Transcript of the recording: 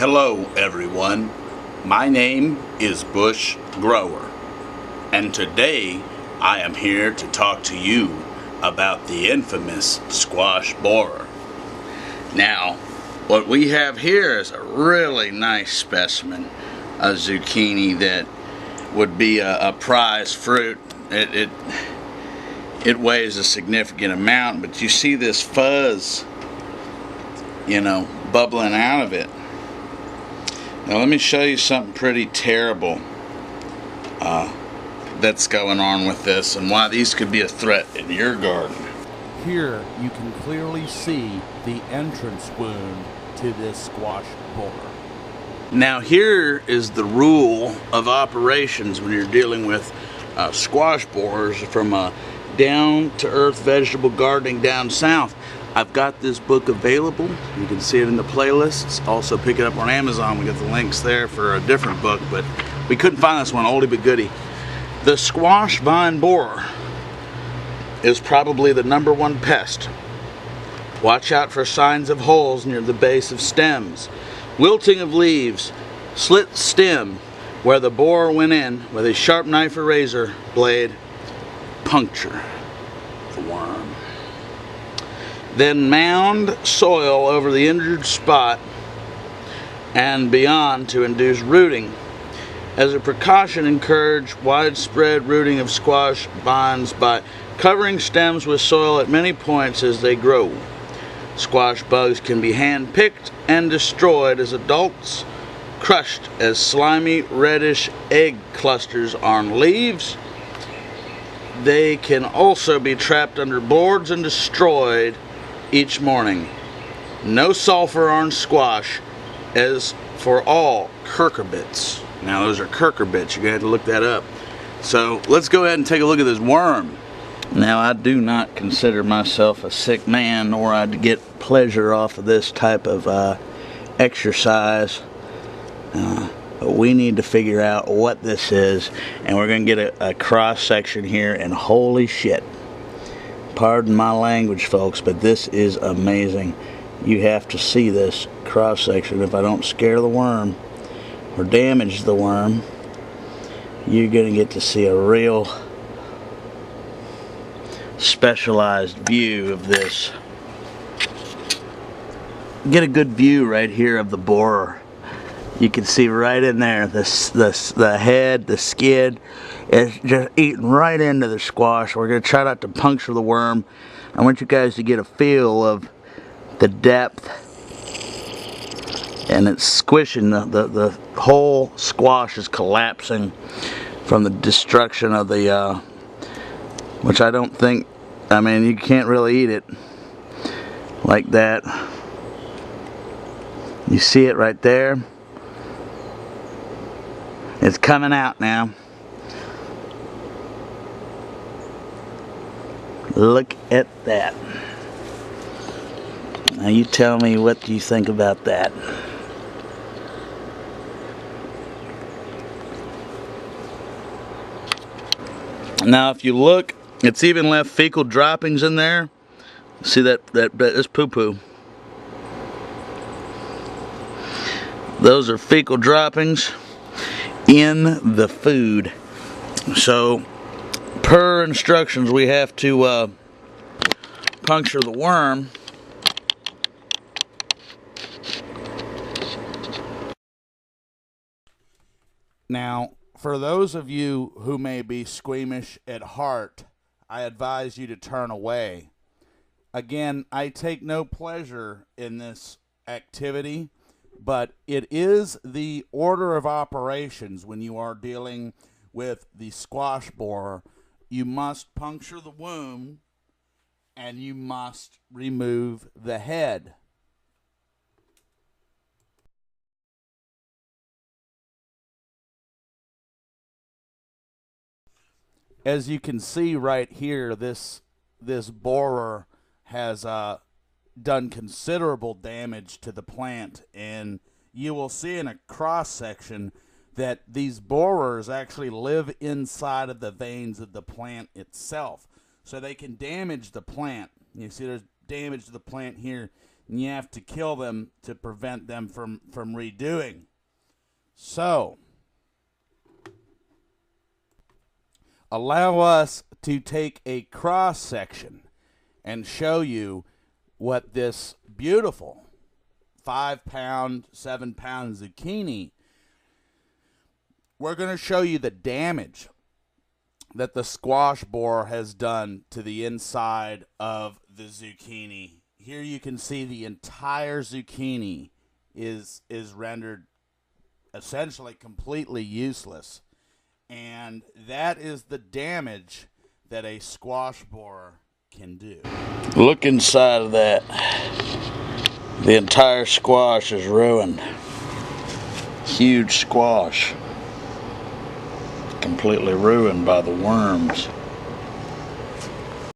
Hello everyone, my name is Bush Grower, and today I am here to talk to you about the infamous squash borer. Now, what we have here is a really nice specimen of zucchini that would be a prize fruit. It weighs a significant amount, but you see this fuzz, bubbling out of it. Now let me show you something pretty terrible that's going on with this and why these could be a threat in your garden. Here you can clearly see the entrance wound to this squash borer. Now here is the rule of operations when you're dealing with squash borers from down-to-earth vegetable gardening down south. I've got this book available. You can see it in the playlists. Also pick it up on Amazon. We got the links there for a different book, but we couldn't find this one, oldie but goodie. The squash vine borer is probably the #1 pest. Watch out for signs of holes near the base of stems, wilting of leaves, slit stem where the borer went in with a sharp knife or razor blade. Puncture the worm. Then mound soil over the injured spot and beyond to induce rooting. As a precaution, encourage widespread rooting of squash vines by covering stems with soil at many points as they grow. Squash bugs can be hand-picked and destroyed as adults, crushed as slimy reddish egg clusters on leaves. They can also be trapped under boards and destroyed each morning. No sulfur on squash as for all cucurbits. Now those are cucurbits, you're going to have to look that up. So let's go ahead and take a look at this worm. Now I do not consider myself a sick man, nor I'd get pleasure off of this type of exercise. But we need to figure out what this is, and we're going to get a cross section here, and holy shit. Pardon my language, folks, but this is amazing. You have to see this cross section. If I don't scare the worm or damage the worm, you're going to get to see a real specialized view of this. Get a good view right here of the borer. You can see right in there the head, the skid is just eating right into the squash. We're going to try not to puncture the worm. I want you guys to get a feel of the depth, and it's squishing. The whole squash is collapsing from the destruction of the which I don't think, you can't really eat it like that. You see it right there. It's coming out now. Look at that. Now you tell me, what do you think about that? Now if you look, it's even left fecal droppings in there. See that's poo-poo. Those are fecal droppings in the food. So per instructions, we have to puncture the worm. Now, for those of you who may be squeamish at heart, I advise you to turn away. Again, I take no pleasure in this activity, but it is the order of operations when you are dealing with the squash borer. You must puncture the wound and you must remove the head. As you can see right here, this borer has done considerable damage to the plant, and you will see in a cross section that these borers actually live inside of the veins of the plant itself, so they can damage the plant. You see there's damage to the plant here. and you have to kill them to prevent them from redoing. So, allow us to take a cross section and show you what this beautiful 5-pound, 7-pound zucchini. We're going to show you the damage that the squash borer has done to the inside of the zucchini. Here you can see the entire zucchini is rendered essentially completely useless. And that is the damage that a squash borer can do. Look inside of that. The entire squash is ruined. Huge squash. Completely ruined by the worms.